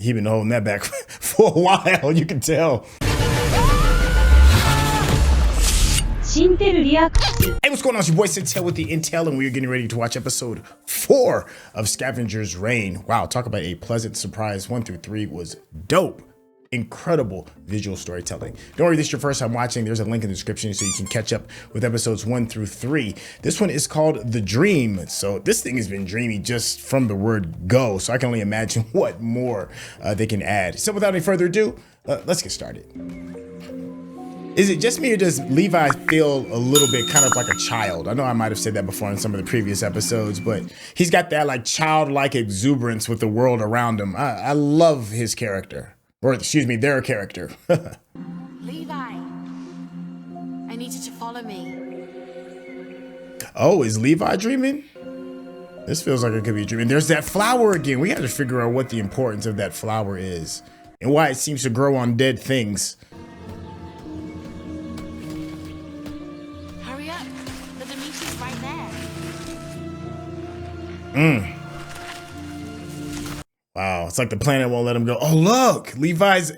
He been holding that back for a while, you can tell. Hey, what's going on? It's your boy Sintel with the Intel, and we're getting ready to watch episode 4 of Scavengers Reign. Wow, talk about a pleasant surprise. 1 through 3 was dope. Incredible visual storytelling. Don't worry, this is your first time watching. There's a link in the description so you can catch up with episodes 1 through 3. This one is called The Dream. So this thing has been dreamy just from the word go. So I can only imagine what more they can add. So without any further ado, let's get started. Is it just me, or does Levi feel a little bit kind of like a child? I know I might have said that before in some of the previous episodes, but he's got that like childlike exuberance with the world around him. I love his character, or excuse me, their character. Levi, I need you to follow me. Oh, is Levi dreaming? This feels like it could be a dream. And there's that flower again. We have to figure out what the importance of that flower is and why it seems to grow on dead things. Wow, it's like the planet won't let him go. Oh, look, Levi's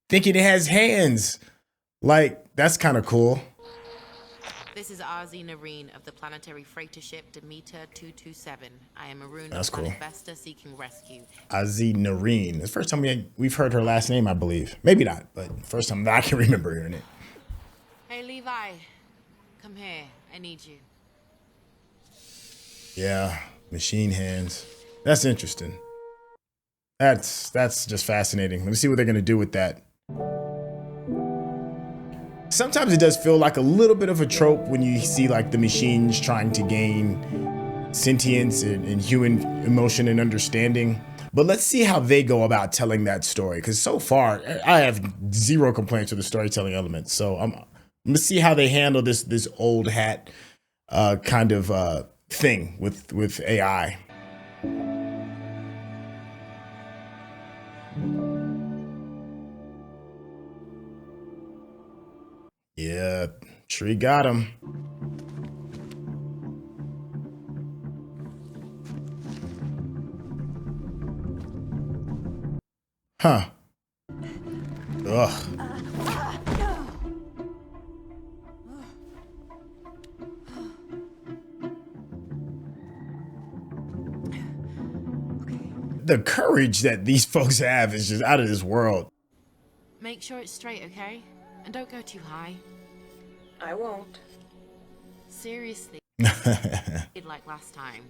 thinking it has hands. Like, that's kind of cool. This is RZ Nareen of the planetary freighter ship Demeter 227. I am Maroon That's of planet cool. Vesta seeking rescue. RZ Nareen. It's the first time we've heard her last name, I believe. Maybe not, but first time that I can remember hearing it. Hey, Levi, come here. I need you. Yeah, machine hands. That's interesting. That's just fascinating. Let me see what they're gonna do with that. Sometimes it does feel like a little bit of a trope when you see like the machines trying to gain sentience and human emotion and understanding. But let's see how they go about telling that story. Because so far, I have zero complaints with the storytelling elements. So I'm gonna see how they handle this old hat kind of thing with AI. Yeah, tree got him. Huh. Ugh. The courage that these folks have is just out of this world. Make sure it's straight, okay? And don't go too high. I won't. Seriously. Like last time.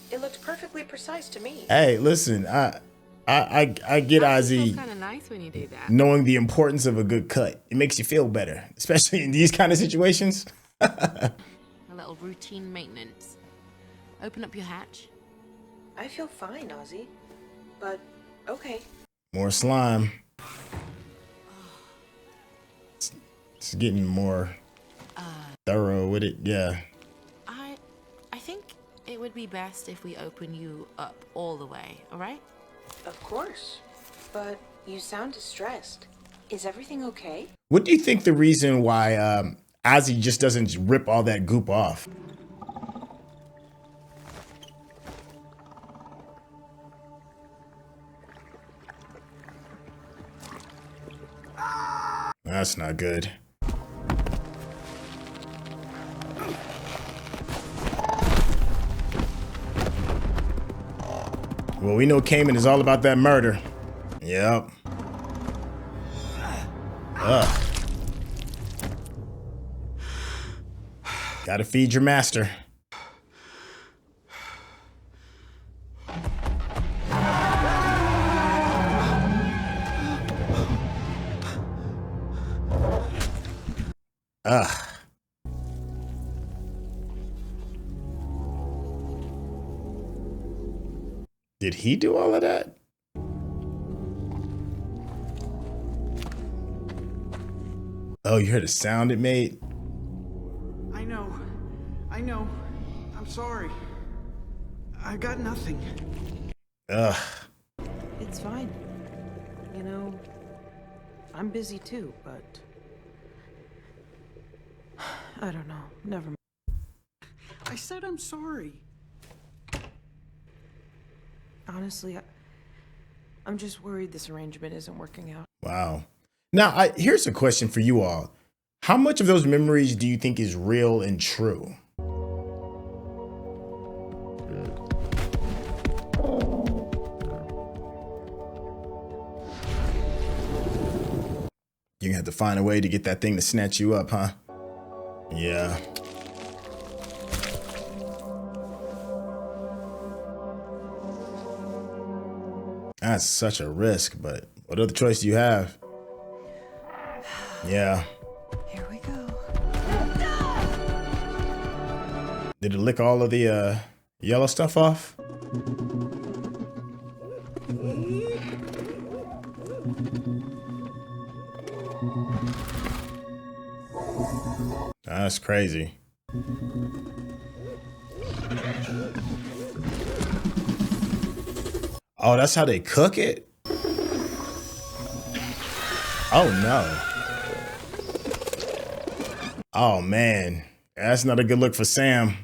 It looked perfectly precise to me. Hey, listen, I get Ozzy Kind of nice when you do that. knowing the importance of a good cut. It makes you feel better, especially in these kind of situations. A little routine maintenance. Open up your hatch. I feel fine, Ozzy. But, okay. More slime. It's getting more thorough with it, yeah. I think it would be best if we open you up all the way, all right? Of course. But you sound distressed. Is everything okay? What do you think the reason why Ozzy just doesn't rip all that goop off? That's not good. Well, we know Kamen is all about that murder. Yep. Ugh. Gotta feed your master. Ugh. Did he do all of that? Oh, you heard the sound it made? I know. I'm sorry. I got nothing. Ugh. It's fine. You know, I'm busy too, but I don't know. Never mind. I said I'm sorry. Honestly, I'm just worried this arrangement isn't working out. Wow. Now, here's a question for you all. How much of those memories do you think is real and true? You're gonna have to find a way to get that thing to snatch you up, huh? Yeah. That's such a risk, but what other choice do you have? Yeah. Here we go. Did it lick all of the yellow stuff off? That's crazy. Oh, that's how they cook it? Oh no. Oh man. That's not a good look for Sam.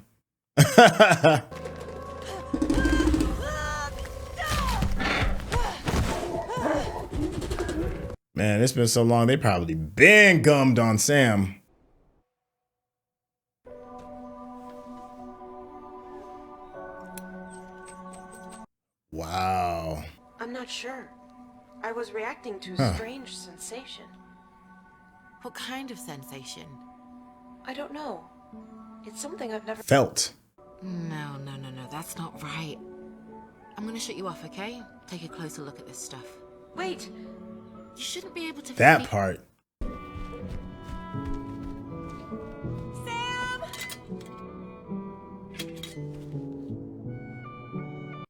Man, it's been so long, they probably been gummed on Sam. Wow. I'm not sure. I was reacting to a strange sensation. What kind of sensation? I don't know. It's something I've never felt. No, that's not right. I'm gonna shut you off, okay? Take a closer look at this stuff. Wait! You shouldn't be able to That part. Sam!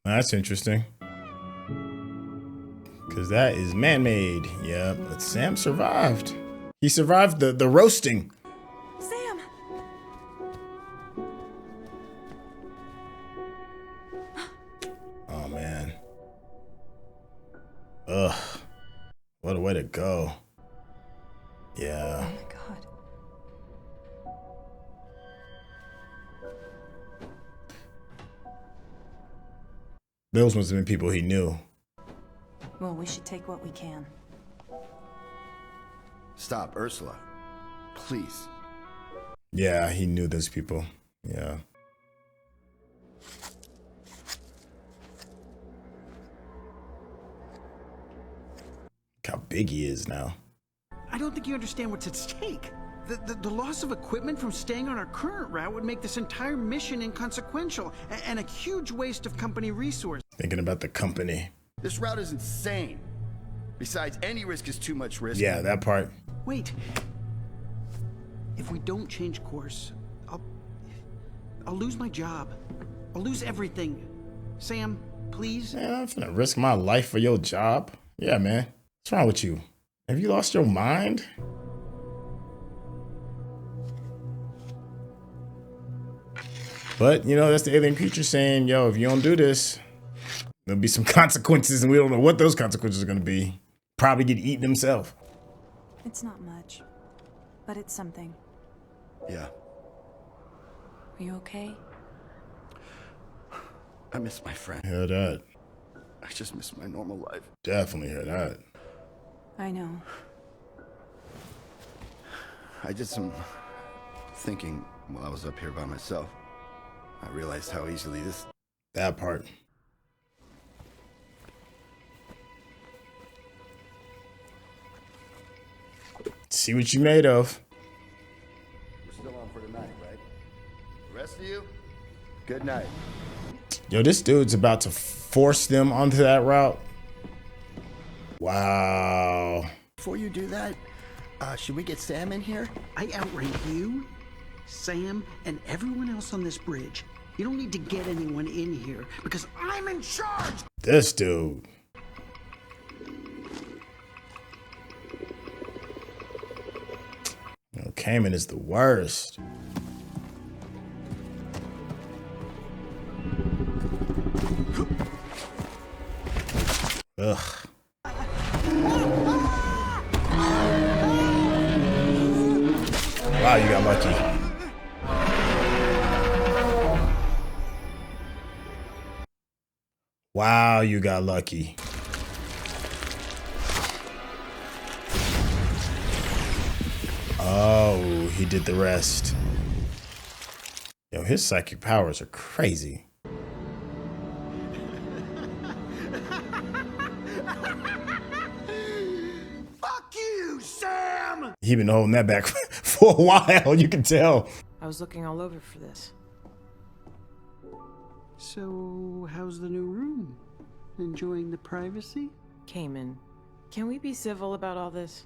That's interesting. Because that is man-made. Yeah, but Sam survived. He survived the roasting. Sam! Oh, man. Ugh. What a way to go. Yeah. Oh my God. Those must have been people he knew. Well, we should take what we can. Stop, Ursula. Please. Yeah, he knew those people. Yeah. Look how big he is now. I don't think you understand what's at stake. The loss of equipment from staying on our current route would make this entire mission inconsequential and a huge waste of company resources. Thinking about the company. This route is insane. Besides, any risk is too much risk. Yeah, that part. Wait. If we don't change course, I'll lose my job. I'll lose everything. Sam, please? Man, I'm finna risk my life for your job. Yeah, man. What's wrong with you? Have you lost your mind? But, you know, that's the alien creature saying, yo, if you don't do this, there'll be some consequences, and we don't know what those consequences are going to be. Probably get eaten himself. It's not much, but it's something. Yeah. Are you okay? I miss my friend. Hear that. I just miss my normal life. Definitely hear that. I know. I did some thinking while I was up here by myself. I realized how easily that part. See what you made of. We're still on for tonight, right? The rest of you, good night. Yo, this dude's about to force them onto that route. Wow. Before you do that, should we get Sam in here? I outrank you, Sam, and everyone else on this bridge. You don't need to get anyone in here because I'm in charge. This dude. Yo, Kamen is the worst. Ugh. Wow, you got lucky. Wow, you got lucky. Oh, he did the rest. Yo, his psychic powers are crazy. Fuck you, Sam! He been holding that back for a while, you can tell. I was looking all over for this. So, how's the new room? Enjoying the privacy? Kamen, can we be civil about all this?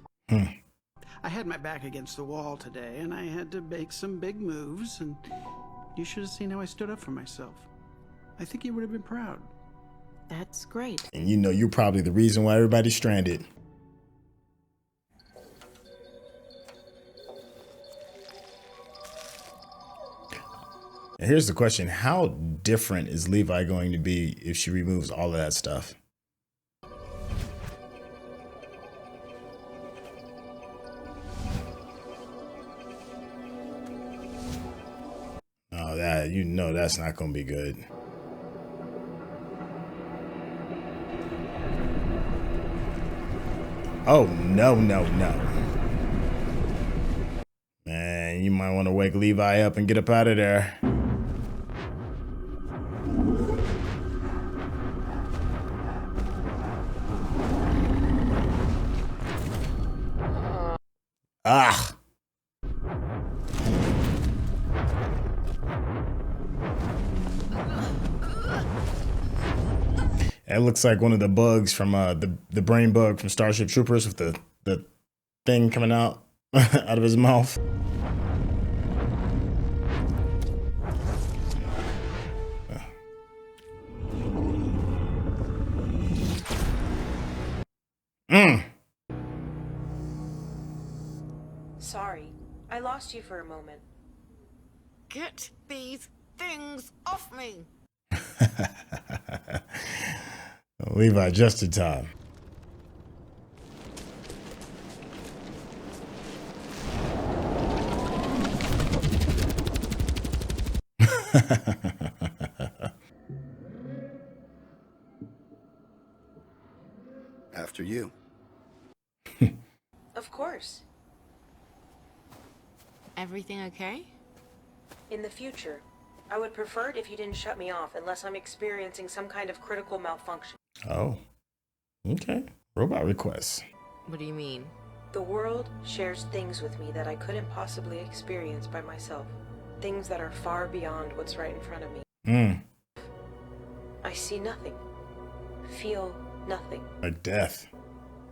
I had my back against the wall today, and I had to make some big moves, and you should have seen how I stood up for myself. I think you would have been proud. That's great. And you know, you're probably the reason why everybody's stranded. And here's the question. How different is Levi going to be if she removes all of that stuff? Oh, that, you know, that's not going to be good. Oh, no, no, no. Man, you might want to wake Levi up and get up out of there. Ah. It looks like one of the bugs from the brain bug from Starship Troopers with the thing coming out out of his mouth. Sorry, I lost you for a moment. Get these things off me! Levi, just in time. After you. Of course. Everything okay? In the future, I would prefer it if you didn't shut me off unless I'm experiencing some kind of critical malfunction. Oh, okay. Robot requests. What do you mean? The world shares things with me that I couldn't possibly experience by myself. Things that are far beyond what's right in front of me. I see nothing. Feel nothing. Like death.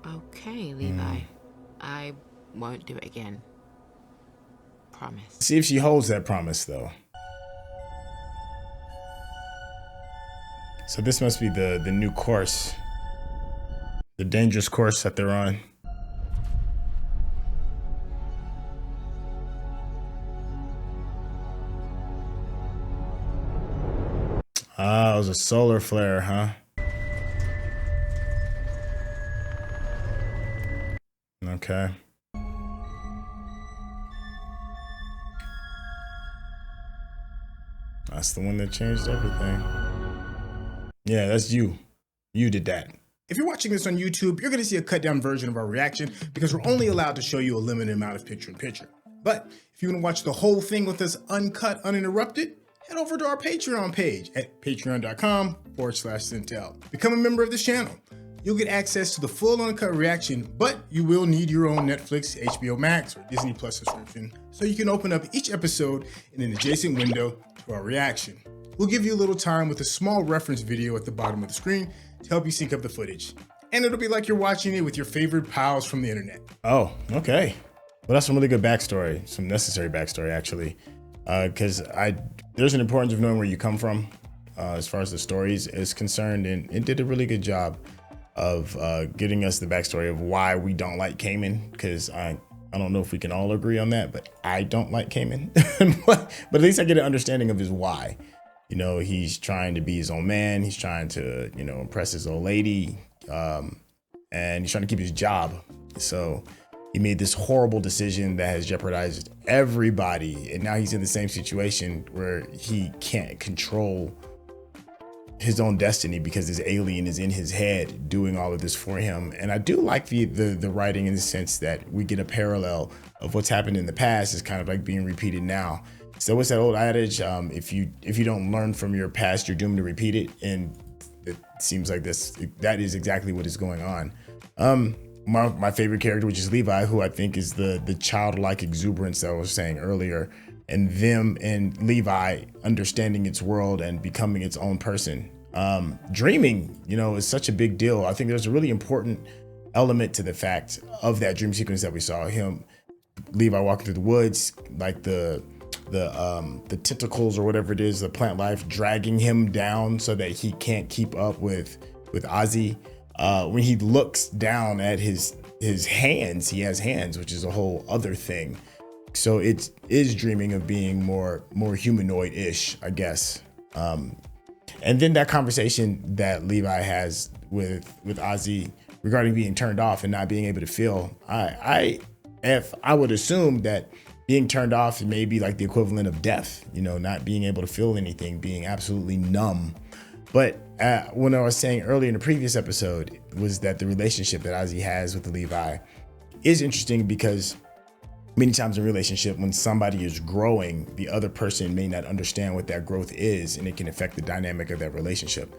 Okay, Levi. I won't do it again. Promise. See if she holds that promise, though. So this must be the new course. The dangerous course that they're on. Ah, it was a solar flare, huh? Okay. That's the one that changed everything. Yeah, that's you. You did that. If you're watching this on YouTube, you're gonna see a cut down version of our reaction because we're only allowed to show you a limited amount of picture-in-picture. But if you wanna watch the whole thing with us uncut, uninterrupted, head over to our Patreon page at patreon.com/Sintel. Become a member of this channel. You'll get access to the full uncut reaction, but you will need your own Netflix, HBO Max, or Disney Plus subscription so you can open up each episode in an adjacent window to our reaction. We'll give you a little time with a small reference video at the bottom of the screen to help you sync up the footage. And it'll be like you're watching it with your favorite pals from the internet. Oh, okay. Well, that's some really good backstory, some necessary backstory actually. Because there's an importance of knowing where you come from as far as the stories is concerned, and it did a really good job of getting us the backstory of why we don't like Kamen, because I don't know if we can all agree on that, but I don't like Kamen. but at least I get an understanding of his why. You know, he's trying to be his own man. He's trying to, you know, impress his old lady, and he's trying to keep his job. So he made this horrible decision that has jeopardized everybody, and now he's in the same situation where he can't control his own destiny because this alien is in his head doing all of this for him. And I do like the writing in the sense that we get a parallel of what's happened in the past is kind of like being repeated now. So what's that old adage? If you don't learn from your past, you're doomed to repeat it. And it seems like that is exactly what is going on. My favorite character, which is Levi, who I think is the childlike exuberance that I was saying earlier, and them and Levi understanding its world and becoming its own person. Dreaming, is such a big deal. I think there's a really important element to the fact of that dream sequence that we saw Levi walking through the woods, like the tentacles or whatever it is, the plant life dragging him down so that he can't keep up with Ozzy. When he looks down at his hands, he has hands, which is a whole other thing. So it is dreaming of being more humanoid-ish, I guess. And then that conversation that Levi has with Ozzy regarding being turned off and not being able to feel. If I would assume that being turned off may be like the equivalent of death, not being able to feel anything, being absolutely numb. But when I was saying earlier in the previous episode was that the relationship that Ozzy has with Levi is interesting because many times in a relationship, when somebody is growing, the other person may not understand what that growth is, and it can affect the dynamic of that relationship.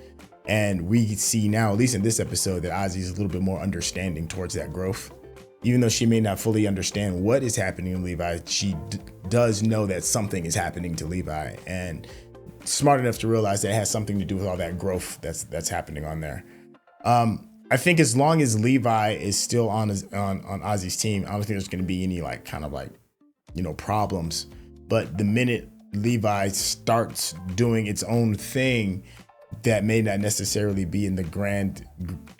And we see now, at least in this episode, that Ozzy is a little bit more understanding towards that growth. Even though she may not fully understand what is happening to Levi, she does know that something is happening to Levi, and smart enough to realize that it has something to do with all that growth that's happening on there. I think as long as Levi is still on Ozzy's team, I don't think there's going to be any problems. But the minute Levi starts doing its own thing that may not necessarily be in the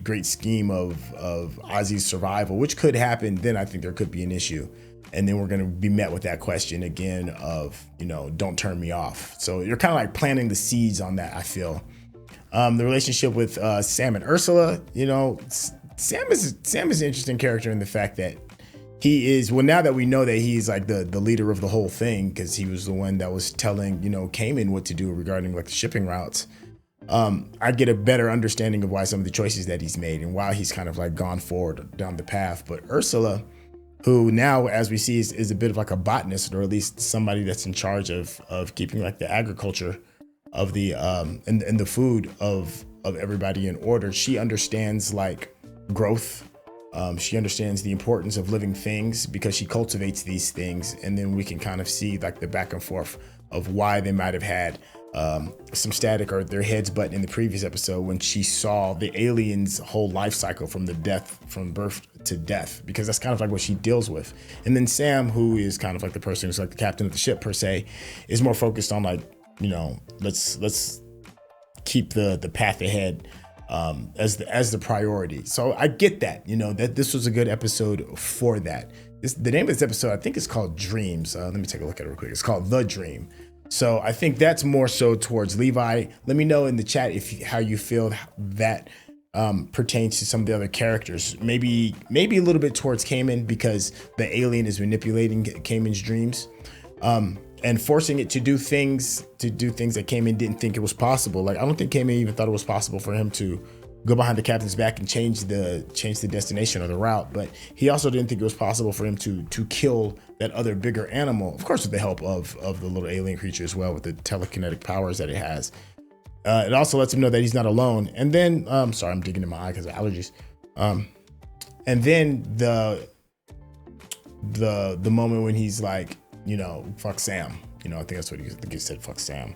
great scheme of Ozzy's survival, which could happen, then I think there could be an issue. And then we're going to be met with that question again of, don't turn me off. So you're kind of like planting the seeds on that, I feel. The relationship with Sam and Ursula, Sam is an interesting character in the fact that he is, well, now that we know that he's like the leader of the whole thing, because he was the one that was telling, Kamen what to do regarding like the shipping routes. I get a better understanding of why some of the choices that he's made and why he's kind of like gone forward down the path. But Ursula, who now, as we see, is a bit of like a botanist, or at least somebody that's in charge of keeping like the agriculture of the and the food of everybody in order. She understands like growth. She understands the importance of living things because she cultivates these things, and then we can kind of see like the back and forth of why they might have had some static or their heads button in the previous episode when she saw the alien's whole life cycle from birth to death, because that's kind of like what she deals with. And then Sam, who is kind of like the person who's like the captain of the ship per se, is more focused on like, let's keep the path ahead as the priority. So I get that, that this was a good episode for that. The name of this episode, I think, is called Dreams. Let me take a look at it real quick. It's called The Dream. So I think that's more so towards Levi. Let me know in the chat how you feel that pertains to some of the other characters. Maybe a little bit towards Kamen, because the alien is manipulating Kamen's dreams and forcing it to do things that Kamen didn't think it was possible. Like, I don't think Kamen even thought it was possible for him to go behind the captain's back and change the destination or the route. But he also didn't think it was possible for him to kill that other bigger animal, of course with the help of the little alien creature as well, with the telekinetic powers that it has. It also lets him know that he's not alone. And then, sorry, I'm digging in my eye because of allergies. And then the moment when he's like, fuck Sam. I think that's what he said, fuck Sam.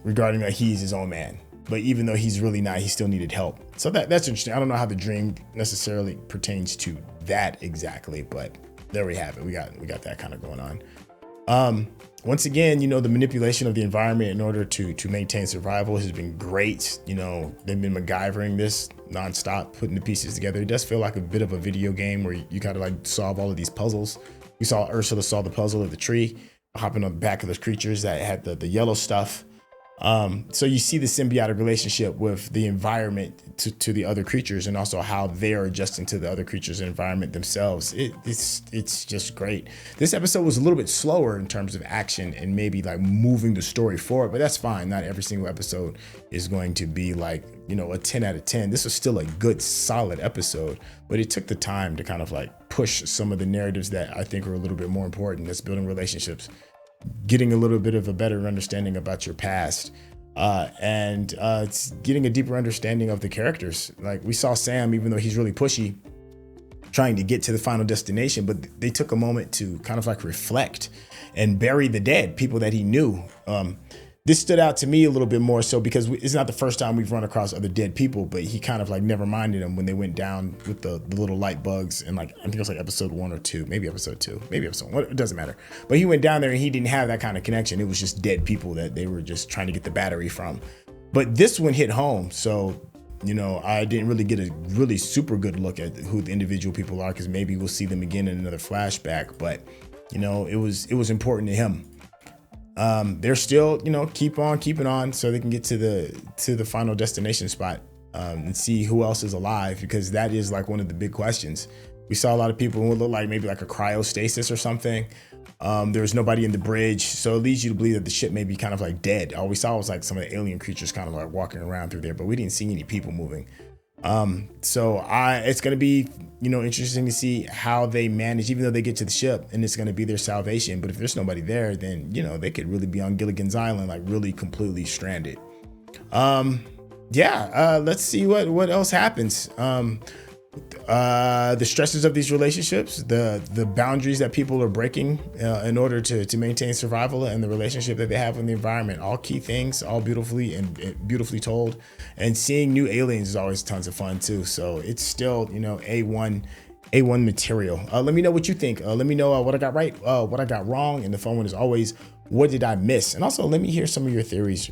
Regarding that he's his own man. But even though he's really not, he still needed help. So that's interesting. I don't know how the dream necessarily pertains to that exactly, but there we have it. We got that kind of going on. Once again, the manipulation of the environment in order to maintain survival has been great. They've been MacGyvering this nonstop, putting the pieces together. It does feel like a bit of a video game where you gotta like solve all of these puzzles. We saw Ursula solve the puzzle of the tree, hopping on the back of those creatures that had the yellow stuff. So you see the symbiotic relationship with the environment to the other creatures, and also how they're adjusting to the other creatures' environment themselves. It's just great. This episode was a little bit slower in terms of action and maybe like moving the story forward, but that's fine. Not every single episode is going to be like, you know, a 10 out of 10. This was still a good, solid episode, but it took the time to kind of like push some of the narratives that I think are a little bit more important. That's building relationships, getting a little bit of a better understanding about your past, and it's getting a deeper understanding of the characters. Like we saw Sam, even though he's really pushy, trying to get to the final destination, but they took a moment to kind of like reflect and bury the dead, people that he knew. This stood out to me a little bit more so because it's not the first time we've run across other dead people, but he kind of like never minded them when they went down with the little light bugs. And like, I think it was like episode 1 or 2, maybe episode 2, maybe episode 1, it doesn't matter. But he went down there and he didn't have that kind of connection. It was just dead people that they were just trying to get the battery from. But this one hit home. So, you know, I didn't really get a really super good look at who the individual people are, because maybe we'll see them again in another flashback. But, you know, it was important to him. They're still, you know, keep on keeping on so they can get to the final destination spot, and see who else is alive, because that is like one of the big questions. We saw a lot of people who look like maybe like a cryostasis or something. There was nobody in the bridge, so it leads you to believe that the ship may be kind of like dead. All we saw was like some of the alien creatures kind of like walking around through there, but we didn't see any people moving. So it's going to be, you know, interesting to see how they manage, even though they get to the ship and it's going to be their salvation. But if there's nobody there, then, you know, they could really be on Gilligan's Island, like really completely stranded. Let's see what else happens. The stresses of these relationships, the boundaries that people are breaking in order to maintain survival, and the relationship that they have with the environment, all key things, all beautifully and beautifully told. And seeing new aliens is always tons of fun too. So it's still, you know, A1 material. Let me know what you think. Let me know what I got right, what I got wrong. And the fun one is always, what did I miss? And also let me hear some of your theories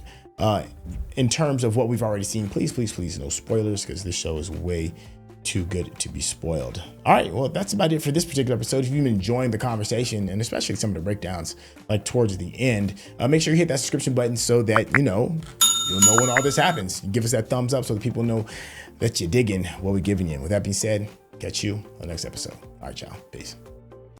in terms of what we've already seen. Please, no spoilers, because this show is way too good to be spoiled. All right, well, that's about it for this particular episode. If you've been enjoying the conversation, and especially some of the breakdowns like towards the end, make sure you hit that subscription button so that you'll know when all this happens. Give us that thumbs up so that people know that you're digging what we're giving you. With that being said, catch you on the next episode. All right, y'all. Peace.